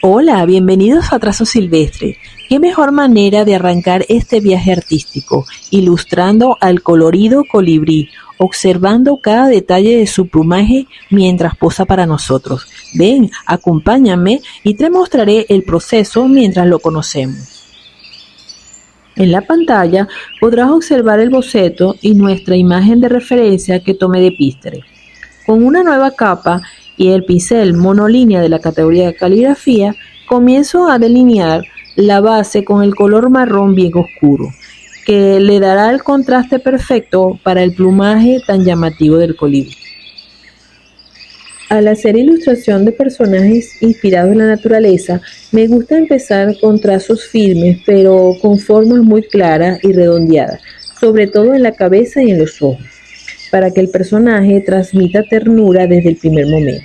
Hola, bienvenidos a Trazo Silvestre. ¿Qué mejor manera de arrancar este viaje artístico, ilustrando al colorido colibrí, observando cada detalle de su plumaje mientras posa para nosotros? Ven, acompáñame y te mostraré el proceso mientras lo conocemos. En la pantalla podrás observar el boceto y nuestra imagen de referencia que tomé de Pinterest. Con una nueva capa y el pincel monolínea de la categoría de caligrafía, comienzo a delinear la base con el color marrón bien oscuro, que le dará el contraste perfecto para el plumaje tan llamativo del colibrí. Al hacer ilustración de personajes inspirados en la naturaleza, me gusta empezar con trazos firmes, pero con formas muy claras y redondeadas, sobre todo en la cabeza y en los ojos, para que el personaje transmita ternura desde el primer momento.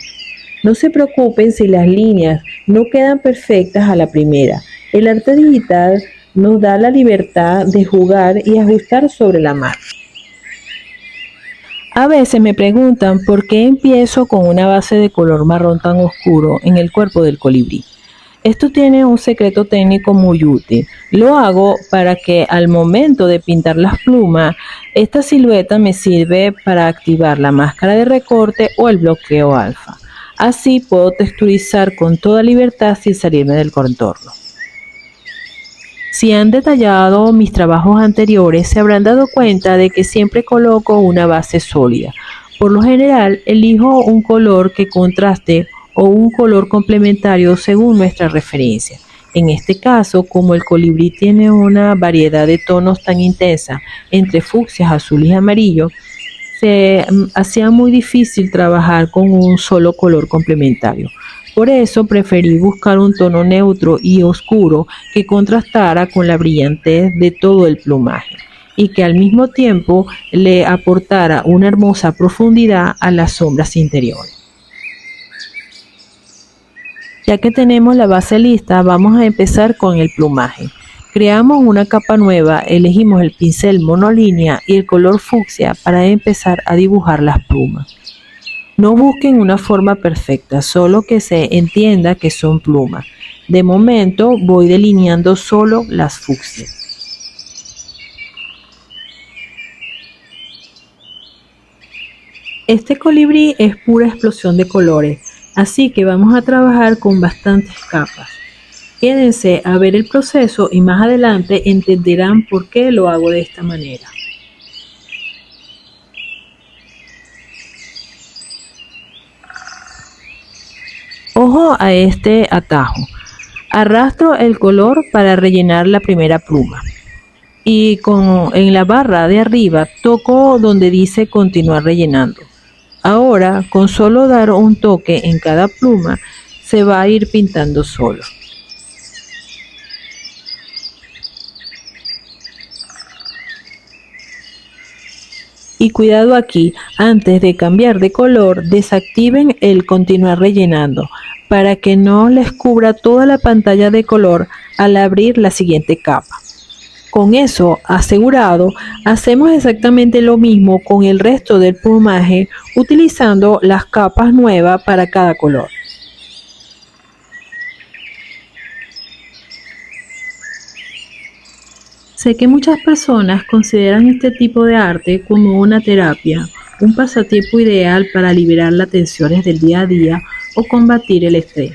No se preocupen si las líneas no quedan perfectas a la primera. El arte digital nos da la libertad de jugar y ajustar sobre la marcha. A veces me preguntan por qué empiezo con una base de color marrón tan oscuro en el cuerpo del colibrí. Esto tiene un secreto técnico muy útil. Lo hago para que al momento de pintar las plumas, esta silueta me sirve para activar la máscara de recorte o el bloqueo alfa. Así puedo texturizar con toda libertad sin salirme del contorno. Si han detallado mis trabajos anteriores, se habrán dado cuenta de que siempre coloco una base sólida. Por lo general, elijo un color que contraste o un color complementario según nuestra referencia. En este caso, como el colibrí tiene una variedad de tonos tan intensa entre fucsias, azules y amarillos, se hacía muy difícil trabajar con un solo color complementario. Por eso preferí buscar un tono neutro y oscuro que contrastara con la brillantez de todo el plumaje y que al mismo tiempo le aportara una hermosa profundidad a las sombras interiores. Ya que tenemos la base lista, vamos a empezar con el plumaje. Creamos una capa nueva, elegimos el pincel monolínea y el color fucsia para empezar a dibujar las plumas. No busquen una forma perfecta, solo que se entienda que son plumas. De momento voy delineando solo las fucsias. Este colibrí es pura explosión de colores, así que vamos a trabajar con bastantes capas. Quédense a ver el proceso y más adelante entenderán por qué lo hago de esta manera. Ojo a este atajo. Arrastro el color para rellenar la primera pluma y en la barra de arriba toco donde dice continuar rellenando. Ahora, con solo dar un toque en cada pluma, se va a ir pintando solo. Y cuidado aquí, antes de cambiar de color, desactiven el continuar rellenando para que no les cubra toda la pantalla de color al abrir la siguiente capa. Con eso asegurado, hacemos exactamente lo mismo con el resto del plumaje utilizando las capas nuevas para cada color. Sé que muchas personas consideran este tipo de arte como una terapia, un pasatiempo ideal para liberar las tensiones del día a día o combatir el estrés.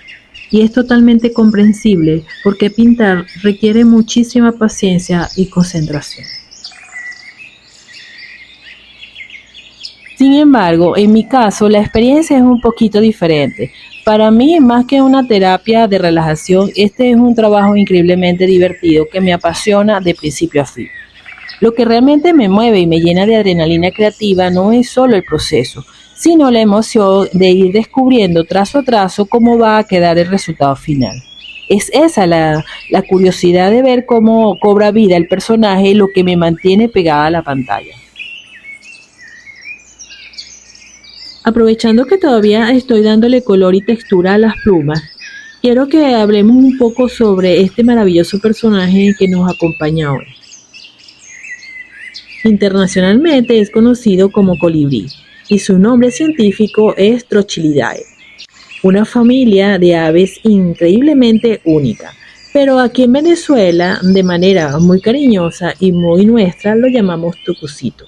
Y es totalmente comprensible porque pintar requiere muchísima paciencia y concentración. Sin embargo, en mi caso, la experiencia es un poquito diferente. Para mí, más que una terapia de relajación, este es un trabajo increíblemente divertido que me apasiona de principio a fin. Lo que realmente me mueve y me llena de adrenalina creativa no es solo el proceso, sino la emoción de ir descubriendo trazo a trazo cómo va a quedar el resultado final. Es esa la curiosidad de ver cómo cobra vida el personaje lo que me mantiene pegada a la pantalla. Aprovechando que todavía estoy dándole color y textura a las plumas, quiero que hablemos un poco sobre este maravilloso personaje que nos acompaña hoy. Internacionalmente es conocido como colibrí y su nombre científico es Trochilidae, una familia de aves increíblemente única. Pero aquí en Venezuela, de manera muy cariñosa y muy nuestra, lo llamamos tucucito.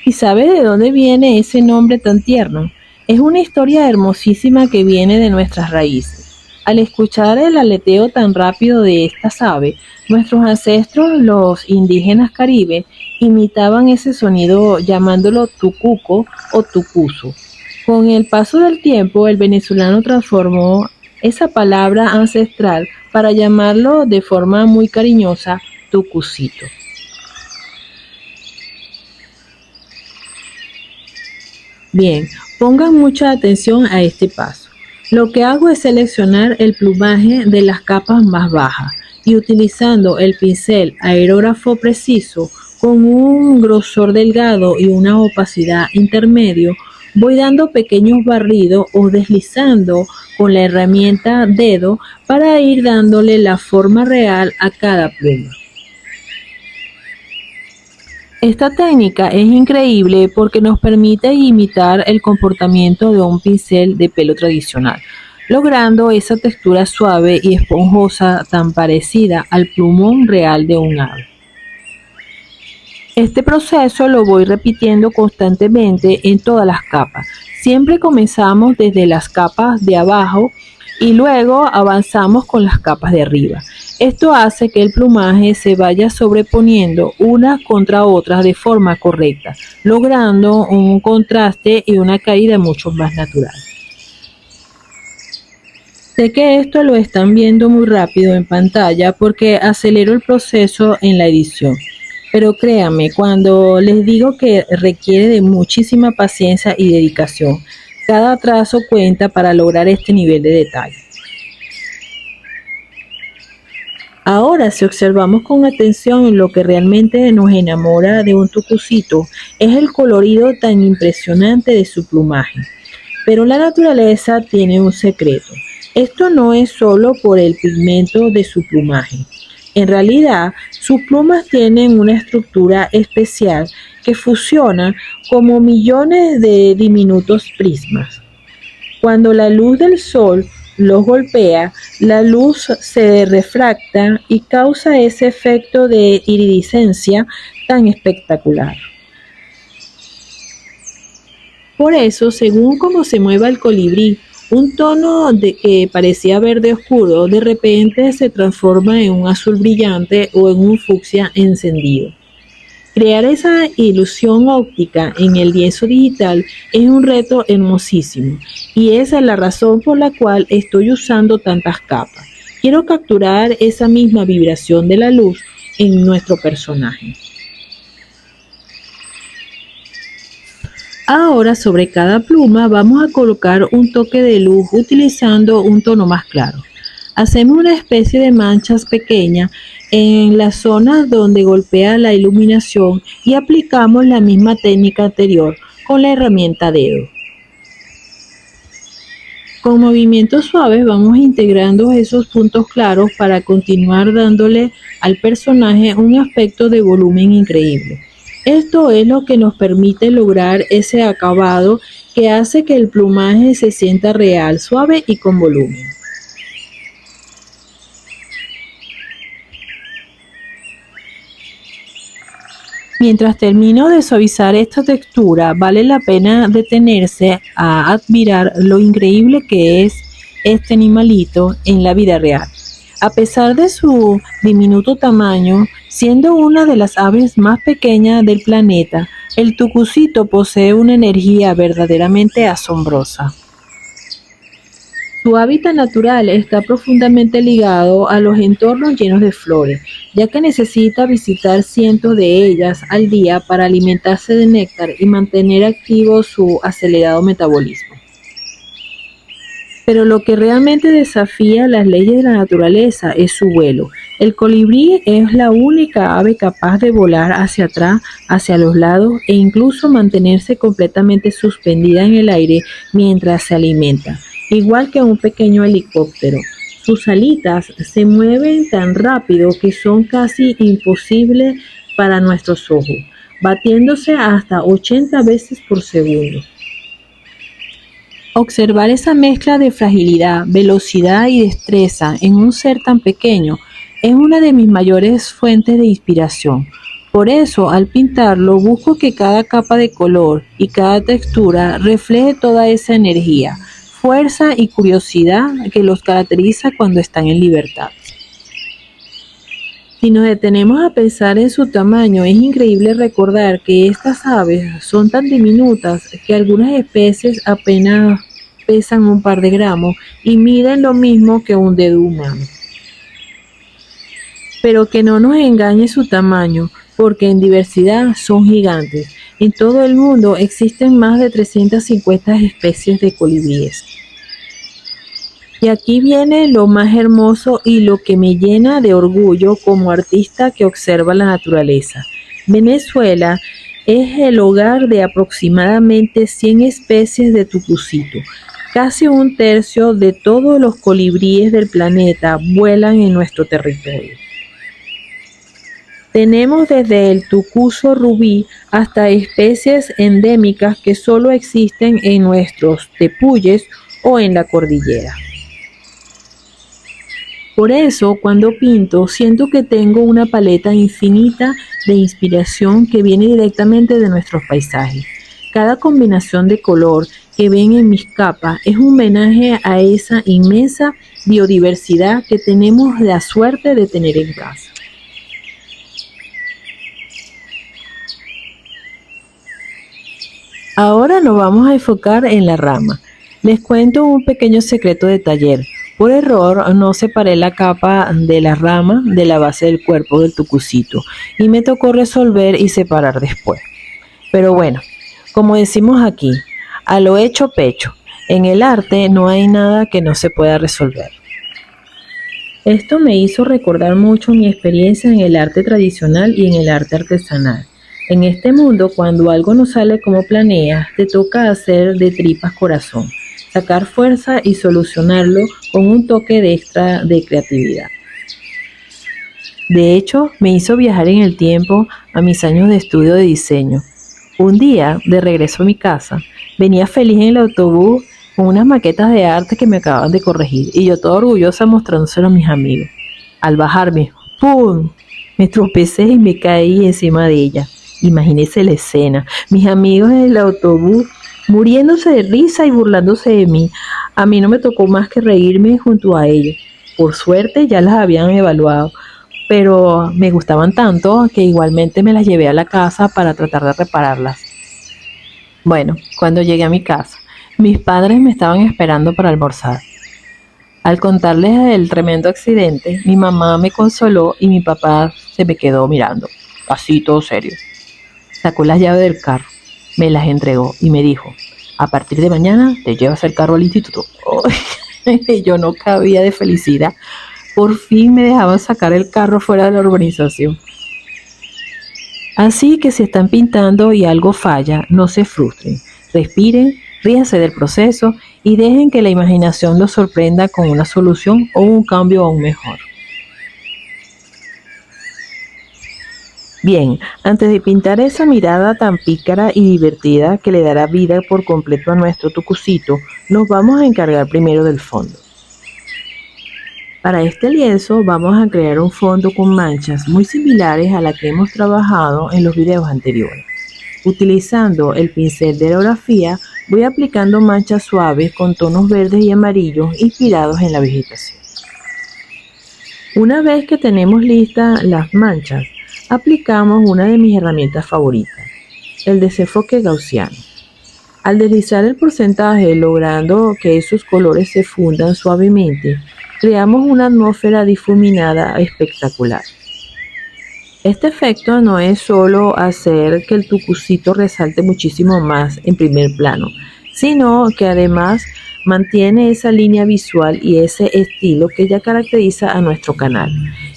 ¿Y sabe de dónde viene ese nombre tan tierno? Es una historia hermosísima que viene de nuestras raíces. Al escuchar el aleteo tan rápido de estas aves, nuestros ancestros, los indígenas caribe, imitaban ese sonido llamándolo tucuco o tucuzo. Con el paso del tiempo, el venezolano transformó esa palabra ancestral para llamarlo de forma muy cariñosa tucucito. Bien, pongan mucha atención a este paso. Lo que hago es seleccionar el plumaje de las capas más bajas y utilizando el pincel aerógrafo preciso con un grosor delgado y una opacidad intermedio, voy dando pequeños barridos o deslizando con la herramienta dedo para ir dándole la forma real a cada pluma. Esta técnica es increíble porque nos permite imitar el comportamiento de un pincel de pelo tradicional, logrando esa textura suave y esponjosa tan parecida al plumón real de un ave. Este proceso lo voy repitiendo constantemente en todas las capas. Siempre comenzamos desde las capas de abajo y luego avanzamos con las capas de arriba. Esto hace que el plumaje se vaya sobreponiendo unas contra otras de forma correcta, logrando un contraste y una caída mucho más natural. Sé que esto lo están viendo muy rápido en pantalla porque acelero el proceso en la edición. Pero créanme, cuando les digo que requiere de muchísima paciencia y dedicación, cada trazo cuenta para lograr este nivel de detalle. Ahora, si observamos con atención, lo que realmente nos enamora de un tucucito es el colorido tan impresionante de su plumaje. Pero la naturaleza tiene un secreto. Esto no es solo por el pigmento de su plumaje. En realidad, sus plumas tienen una estructura especial que fusiona como millones de diminutos prismas. Cuando la luz del sol los golpea, la luz se refracta y causa ese efecto de iridiscencia tan espectacular. Por eso, según cómo se mueva el colibrí, un tono que parecía verde oscuro, de repente se transforma en un azul brillante o en un fucsia encendido. Crear esa ilusión óptica en el lienzo digital es un reto hermosísimo y esa es la razón por la cual estoy usando tantas capas. Quiero capturar esa misma vibración de la luz en nuestro personaje. Ahora sobre cada pluma vamos a colocar un toque de luz utilizando un tono más claro. Hacemos una especie de manchas pequeñas en las zonas donde golpea la iluminación y aplicamos la misma técnica anterior con la herramienta dedo. Con movimientos suaves vamos integrando esos puntos claros para continuar dándole al personaje un aspecto de volumen increíble. Esto es lo que nos permite lograr ese acabado que hace que el plumaje se sienta real, suave y con volumen. Mientras termino de suavizar esta textura, vale la pena detenerse a admirar lo increíble que es este animalito en la vida real. A pesar de su diminuto tamaño, siendo una de las aves más pequeñas del planeta, el tucucito posee una energía verdaderamente asombrosa. Su hábitat natural está profundamente ligado a los entornos llenos de flores, ya que necesita visitar cientos de ellas al día para alimentarse de néctar y mantener activo su acelerado metabolismo. Pero lo que realmente desafía las leyes de la naturaleza es su vuelo. El colibrí es la única ave capaz de volar hacia atrás, hacia los lados e incluso mantenerse completamente suspendida en el aire mientras se alimenta, igual que un pequeño helicóptero. Sus alitas se mueven tan rápido que son casi imposibles para nuestros ojos, batiéndose hasta 80 veces por segundo. Observar esa mezcla de fragilidad, velocidad y destreza en un ser tan pequeño es una de mis mayores fuentes de inspiración. Por eso, al pintarlo, busco que cada capa de color y cada textura refleje toda esa energía, fuerza y curiosidad que los caracteriza cuando están en libertad. Si nos detenemos a pensar en su tamaño, es increíble recordar que estas aves son tan diminutas que algunas especies apenas pesan un par de gramos y miden lo mismo que un dedo humano. Pero que no nos engañe su tamaño, porque en diversidad son gigantes. En todo el mundo existen más de 350 especies de colibríes. Y aquí viene lo más hermoso y lo que me llena de orgullo como artista que observa la naturaleza. Venezuela es el hogar de aproximadamente 100 especies de tucucito. Casi un tercio de todos los colibríes del planeta vuelan en nuestro territorio. Tenemos desde el tucuzo rubí hasta especies endémicas que solo existen en nuestros tepuyes o en la cordillera. Por eso, cuando pinto, siento que tengo una paleta infinita de inspiración que viene directamente de nuestros paisajes. Cada combinación de color que ven en mis capas es un homenaje a esa inmensa biodiversidad que tenemos la suerte de tener en casa. Ahora nos vamos a enfocar en la rama. Les cuento un pequeño secreto de taller. Por error no separé la capa de la rama de la base del cuerpo del tucucito y me tocó resolver y separar después. Pero bueno, como decimos aquí, a lo hecho pecho. En el arte no hay nada que no se pueda resolver. Esto me hizo recordar mucho mi experiencia en el arte tradicional y en el arte artesanal. En este mundo, cuando algo no sale como planeas, te toca hacer de tripas corazón, sacar fuerza y solucionarlo con un toque de extra de creatividad. De hecho, me hizo viajar en el tiempo a mis años de estudio de diseño. Un día, de regreso a mi casa, venía feliz en el autobús con unas maquetas de arte que me acababan de corregir y yo toda orgullosa mostrándoselo a mis amigos. Al bajarme, ¡pum!, me tropecé y me caí encima de ella. Imagínense la escena, mis amigos en el autobús muriéndose de risa y burlándose de mí. A mí no me tocó más que reírme junto a ellos. Por suerte ya las habían evaluado, pero me gustaban tanto que igualmente me las llevé a la casa para tratar de repararlas. Bueno, cuando llegué a mi casa, mis padres me estaban esperando para almorzar. Al contarles el tremendo accidente, mi mamá me consoló y mi papá se me quedó mirando, así todo serio. Sacó las llaves del carro, me las entregó y me dijo: a partir de mañana te llevas el carro al instituto. Yo no cabía de felicidad. Por fin me dejaban sacar el carro fuera de la urbanización. Así que si están pintando y algo falla, no se frustren. Respiren, ríanse del proceso y dejen que la imaginación los sorprenda con una solución o un cambio aún mejor. Bien, antes de pintar esa mirada tan pícara y divertida que le dará vida por completo a nuestro tucucito, nos vamos a encargar primero del fondo. Para este lienzo vamos a crear un fondo con manchas muy similares a la que hemos trabajado en los videos anteriores. Utilizando el pincel de aerografía, voy aplicando manchas suaves con tonos verdes y amarillos inspirados en la vegetación. Una vez que tenemos listas las manchas, aplicamos una de mis herramientas favoritas, el desenfoque gaussiano. Al deslizar el porcentaje logrando que esos colores se fundan suavemente, creamos una atmósfera difuminada espectacular. Este efecto no es solo hacer que el tucucito resalte muchísimo más en primer plano, sino que además mantiene esa línea visual y ese estilo que ya caracteriza a nuestro canal.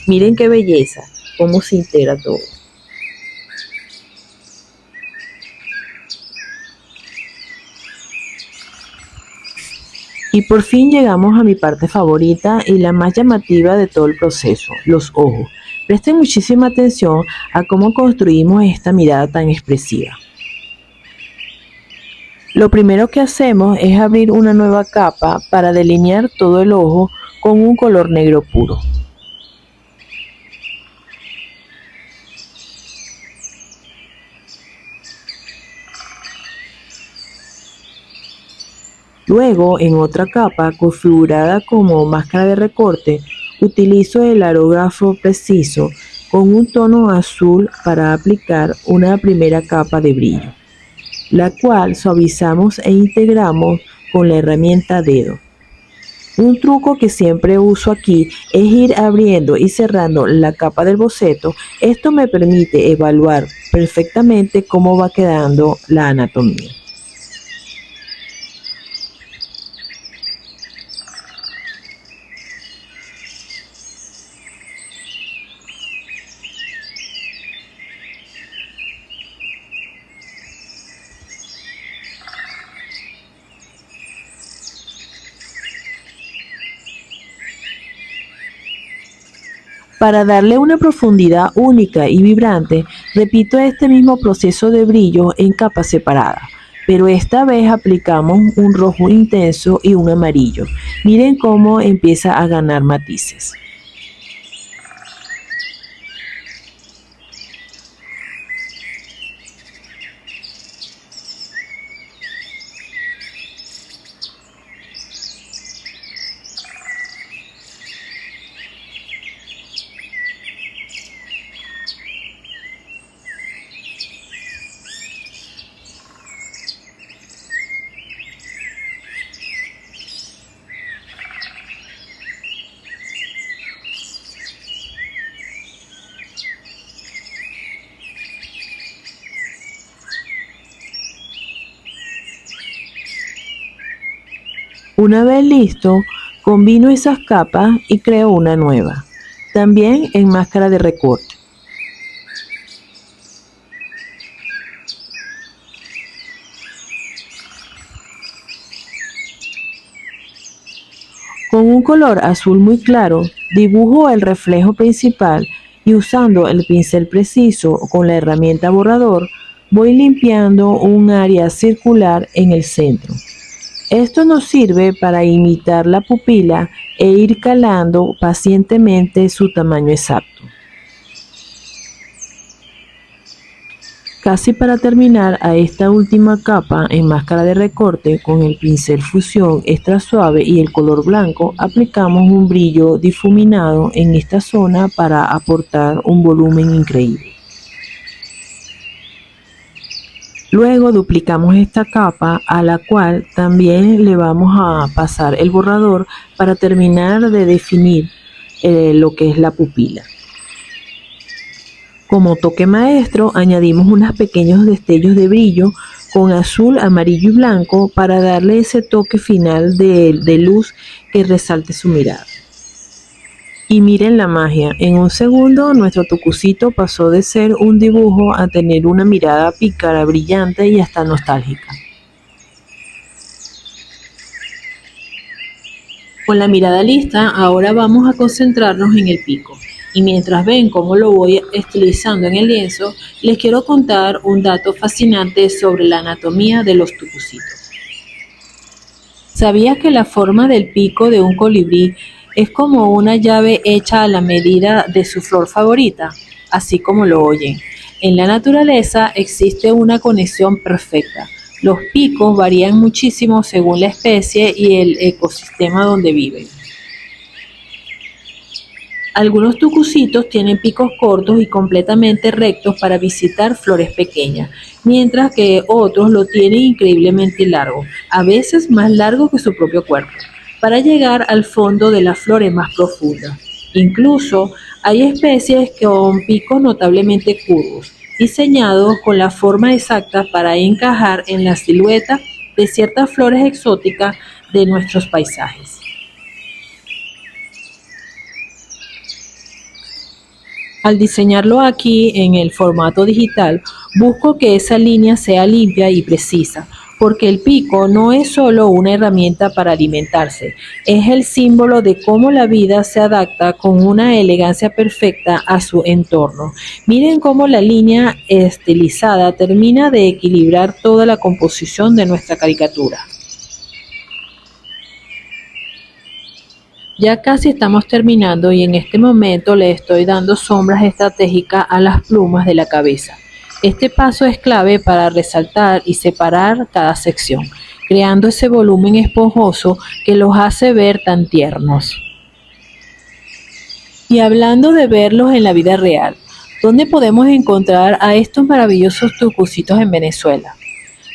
Miren qué belleza, cómo se integra todo. Y por fin llegamos a mi parte favorita y la más llamativa de todo el proceso, los ojos. Presten muchísima atención a cómo construimos esta mirada tan expresiva. Lo primero que hacemos es abrir una nueva capa para delinear todo el ojo con un color negro puro. Luego, en otra capa, configurada como máscara de recorte, utilizo el aerógrafo preciso con un tono azul para aplicar una primera capa de brillo, la cual suavizamos e integramos con la herramienta dedo. Un truco que siempre uso aquí es ir abriendo y cerrando la capa del boceto. Esto me permite evaluar perfectamente cómo va quedando la anatomía. Para darle una profundidad única y vibrante, repito este mismo proceso de brillo en capas separadas, pero esta vez aplicamos un rojo intenso y un amarillo. Miren cómo empieza a ganar matices. Una vez listo, combino esas capas y creo una nueva, también en máscara de recorte. Con un color azul muy claro, dibujo el reflejo principal y usando el pincel preciso con la herramienta borrador, voy limpiando un área circular en el centro. Esto nos sirve para imitar la pupila e ir calando pacientemente su tamaño exacto. Casi para terminar a esta última capa en máscara de recorte con el pincel fusión extra suave y el color blanco, aplicamos un brillo difuminado en esta zona para aportar un volumen increíble. Luego duplicamos esta capa a la cual también le vamos a pasar el borrador para terminar de definir lo que es la pupila. Como toque maestro añadimos unos pequeños destellos de brillo con azul, amarillo y blanco para darle ese toque final de luz que resalte su mirada. Y miren la magia, en un segundo nuestro tucucito pasó de ser un dibujo a tener una mirada pícara, brillante y hasta nostálgica. Con la mirada lista, ahora vamos a concentrarnos en el pico. Y mientras ven cómo lo voy estilizando en el lienzo, les quiero contar un dato fascinante sobre la anatomía de los tucucitos. ¿Sabías que la forma del pico de un colibrí es como una llave hecha a la medida de su flor favorita? Así como lo oyen. En la naturaleza existe una conexión perfecta. Los picos varían muchísimo según la especie y el ecosistema donde viven. Algunos tucucitos tienen picos cortos y completamente rectos para visitar flores pequeñas, mientras que otros lo tienen increíblemente largo, a veces más largo que su propio cuerpo, para llegar al fondo de las flores más profundas. Incluso hay especies con picos notablemente curvos, diseñados con la forma exacta para encajar en la silueta de ciertas flores exóticas de nuestros paisajes. Al diseñarlo aquí en el formato digital, busco que esa línea sea limpia y precisa, porque el pico no es solo una herramienta para alimentarse, es el símbolo de cómo la vida se adapta con una elegancia perfecta a su entorno. Miren cómo la línea estilizada termina de equilibrar toda la composición de nuestra caricatura. Ya casi estamos terminando y en este momento le estoy dando sombras estratégicas a las plumas de la cabeza. Este paso es clave para resaltar y separar cada sección, creando ese volumen esponjoso que los hace ver tan tiernos. Y hablando de verlos en la vida real, ¿dónde podemos encontrar a estos maravillosos tucucitos en Venezuela?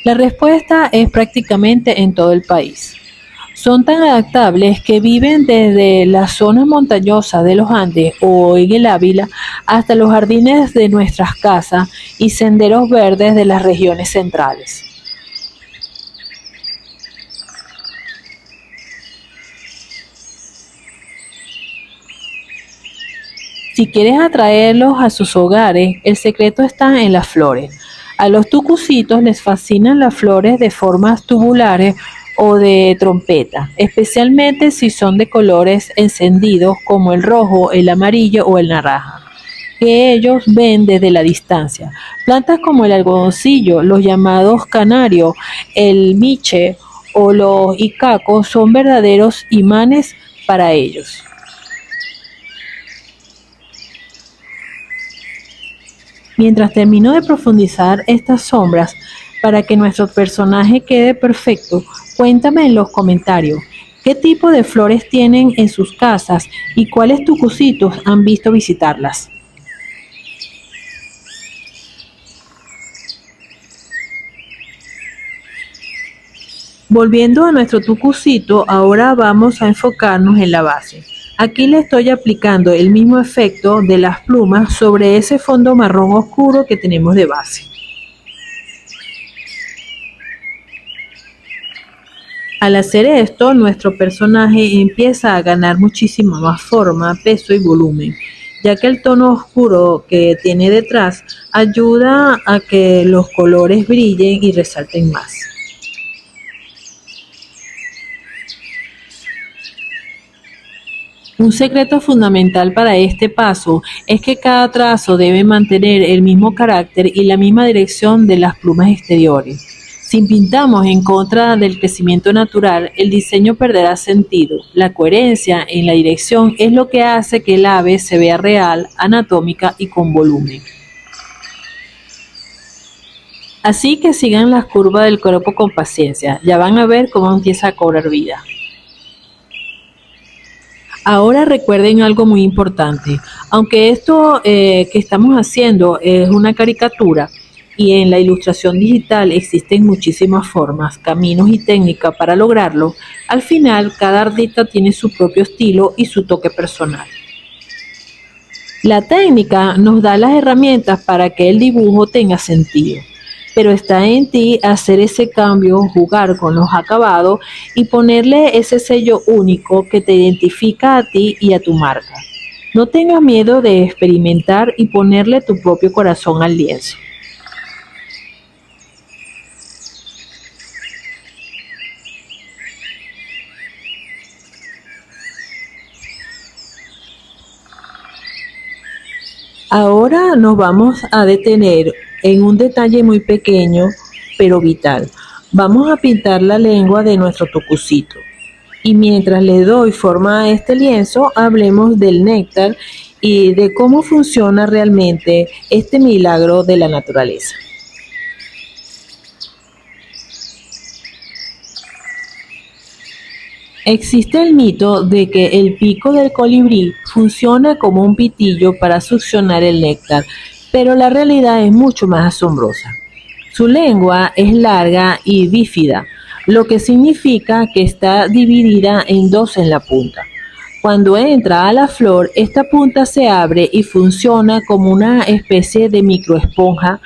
La respuesta es prácticamente en todo el país. Son tan adaptables que viven desde las zonas montañosas de los Andes o en el Ávila hasta los jardines de nuestras casas y senderos verdes de las regiones centrales. Si quieres atraerlos a sus hogares, el secreto está en las flores. A los tucucitos les fascinan las flores de formas tubulares o de trompeta, especialmente si son de colores encendidos como el rojo, el amarillo o el naranja, que ellos ven desde la distancia. Plantas como el algodoncillo, los llamados canarios, el miche o los icacos son verdaderos imanes para ellos. Mientras termino de profundizar estas sombras para que nuestro personaje quede perfecto, cuéntame en los comentarios qué tipo de flores tienen en sus casas y cuáles tucucitos han visto visitarlas. Volviendo a nuestro tucucito, ahora vamos a enfocarnos en la base. Aquí le estoy aplicando el mismo efecto de las plumas sobre ese fondo marrón oscuro que tenemos de base. Al hacer esto, nuestro personaje empieza a ganar muchísima más forma, peso y volumen, ya que el tono oscuro que tiene detrás ayuda a que los colores brillen y resalten más. Un secreto fundamental para este paso es que cada trazo debe mantener el mismo carácter y la misma dirección de las plumas exteriores. Si pintamos en contra del crecimiento natural, el diseño perderá sentido. La coherencia en la dirección es lo que hace que el ave se vea real, anatómica y con volumen. Así que sigan las curvas del cuerpo con paciencia, ya van a ver cómo empieza a cobrar vida. Ahora recuerden algo muy importante, aunque esto que estamos haciendo es una caricatura y en la ilustración digital existen muchísimas formas, caminos y técnicas para lograrlo, al final cada artista tiene su propio estilo y su toque personal. La técnica nos da las herramientas para que el dibujo tenga sentido, pero está en ti hacer ese cambio, jugar con los acabados y ponerle ese sello único que te identifica a ti y a tu marca. No tengas miedo de experimentar y ponerle tu propio corazón al lienzo. Ahora nos vamos a detener en un detalle muy pequeño, pero vital. Vamos a pintar la lengua de nuestro tucucito. Y mientras le doy forma a este lienzo, hablemos del néctar y de cómo funciona realmente este milagro de la naturaleza. Existe el mito de que el pico del colibrí funciona como un pitillo para succionar el néctar, pero la realidad es mucho más asombrosa. Su lengua es larga y bífida, lo que significa que está dividida en dos en la punta. Cuando entra a la flor, esta punta se abre y funciona como una especie de microesponja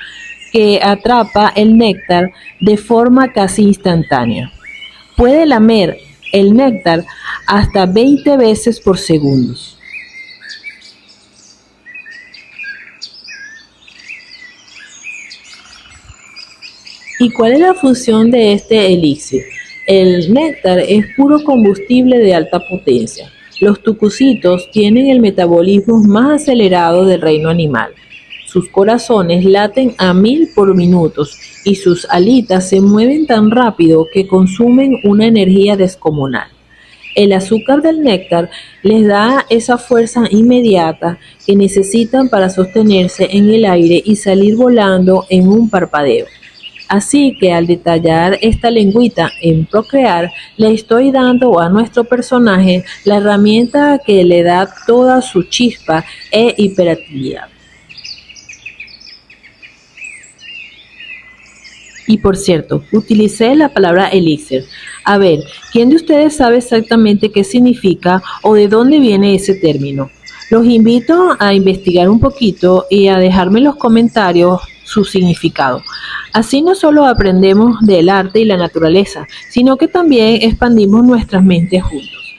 que atrapa el néctar de forma casi instantánea. Puede lamer el néctar hasta 20 veces por segundo. ¿Y cuál es la función de este elixir? El néctar es puro combustible de alta potencia. Los tucucitos tienen el metabolismo más acelerado del reino animal. Sus corazones laten a 1000 por minuto y sus alitas se mueven tan rápido que consumen una energía descomunal. El azúcar del néctar les da esa fuerza inmediata que necesitan para sostenerse en el aire y salir volando en un parpadeo. Así que al detallar esta lengüita en Procrear, le estoy dando a nuestro personaje la herramienta que le da toda su chispa e hiperactividad. Y por cierto, utilicé la palabra elixir. A ver, ¿quién de ustedes sabe exactamente qué significa o de dónde viene ese término? Los invito a investigar un poquito y a dejarme en los comentarios su significado. Así no solo aprendemos del arte y la naturaleza, sino que también expandimos nuestras mentes juntos.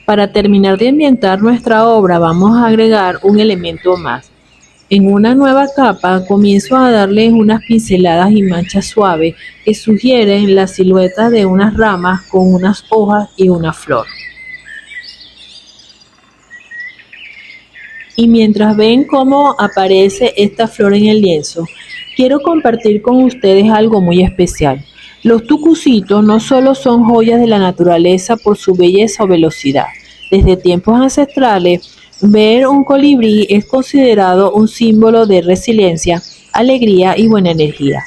Para terminar de ambientar nuestra obra, vamos a agregar un elemento más. En una nueva capa comienzo a darle unas pinceladas y manchas suaves que sugieren la silueta de unas ramas con unas hojas y una flor. Y mientras ven cómo aparece esta flor en el lienzo, quiero compartir con ustedes algo muy especial. Los tucucitos no solo son joyas de la naturaleza por su belleza o velocidad. Desde tiempos ancestrales, ver un colibrí es considerado un símbolo de resiliencia, alegría y buena energía.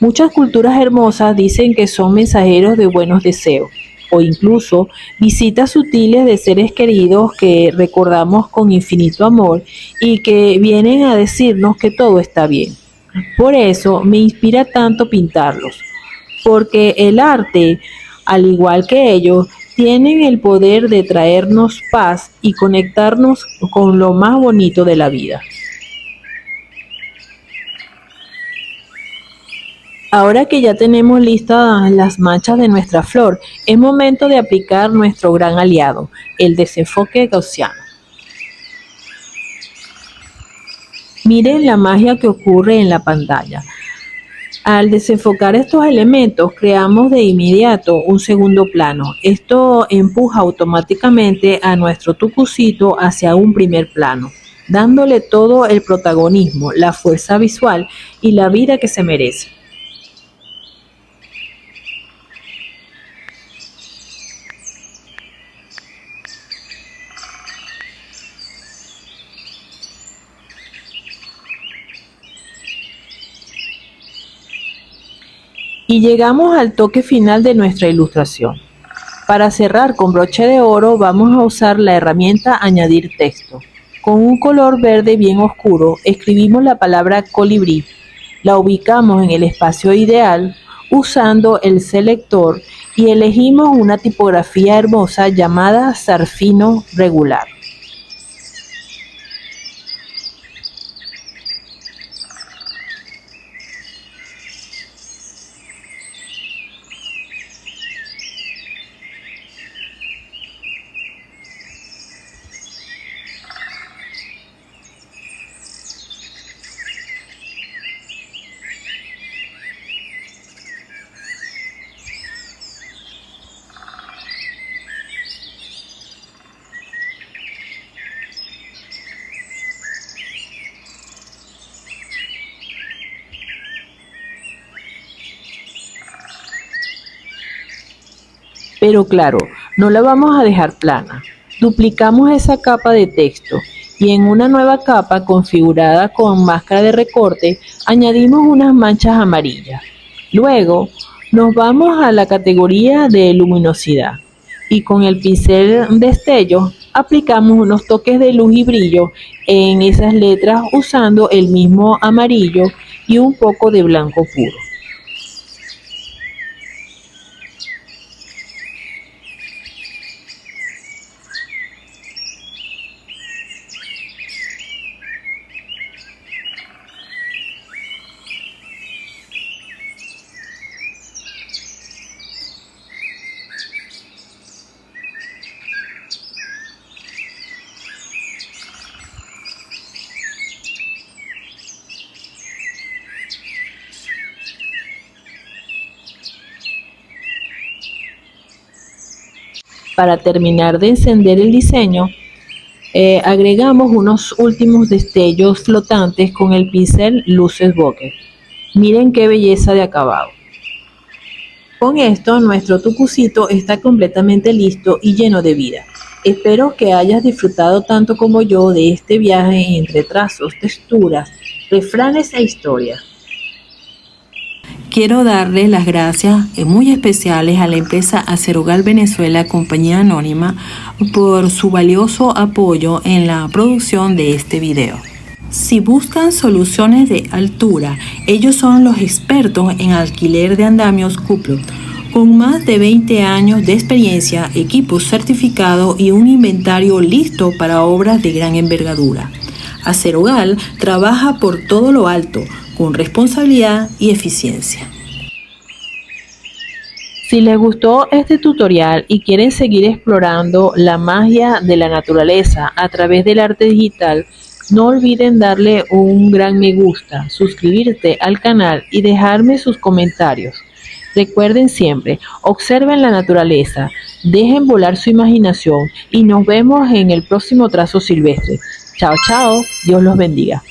Muchas culturas hermosas dicen que son mensajeros de buenos deseos o incluso visitas sutiles de seres queridos que recordamos con infinito amor y que vienen a decirnos que todo está bien. Por eso me inspira tanto pintarlos, porque el arte, al igual que ellos, tienen el poder de traernos paz y conectarnos con lo más bonito de la vida. Ahora que ya tenemos listas las manchas de nuestra flor, es momento de aplicar nuestro gran aliado, el desenfoque gaussiano. Miren la magia que ocurre en la pantalla. Al desenfocar estos elementos, creamos de inmediato un segundo plano. Esto empuja automáticamente a nuestro tucucito hacia un primer plano, dándole todo el protagonismo, la fuerza visual y la vida que se merece. Y llegamos al toque final de nuestra ilustración. Para cerrar con broche de oro vamos a usar la herramienta añadir texto. Con un color verde bien oscuro escribimos la palabra colibrí, la ubicamos en el espacio ideal usando el selector y elegimos una tipografía hermosa llamada Zarfino regular. Pero claro, no la vamos a dejar plana. Duplicamos esa capa de texto y en una nueva capa configurada con máscara de recorte añadimos unas manchas amarillas. Luego nos vamos a la categoría de luminosidad y con el pincel destello aplicamos unos toques de luz y brillo en esas letras usando el mismo amarillo y un poco de blanco puro. Para terminar de encender el diseño, agregamos unos últimos destellos flotantes con el pincel Luces Bokeh. Miren qué belleza de acabado. Con esto nuestro tucucito está completamente listo y lleno de vida. Espero que hayas disfrutado tanto como yo de este viaje entre trazos, texturas, refranes e historias. Quiero darle las gracias muy especiales a la empresa Acerogal Venezuela, compañía anónima, por su valioso apoyo en la producción de este video. Si buscan soluciones de altura, ellos son los expertos en alquiler de andamios Cuplot, con más de 20 años de experiencia, equipos certificados y un inventario listo para obras de gran envergadura. Acerogal trabaja por todo lo alto, con responsabilidad y eficiencia. Si les gustó este tutorial y quieren seguir explorando la magia de la naturaleza a través del arte digital, no olviden darle un gran me gusta, suscribirte al canal y dejarme sus comentarios. Recuerden siempre, observen la naturaleza, dejen volar su imaginación y nos vemos en el próximo trazo silvestre. Chao, chao, Dios los bendiga.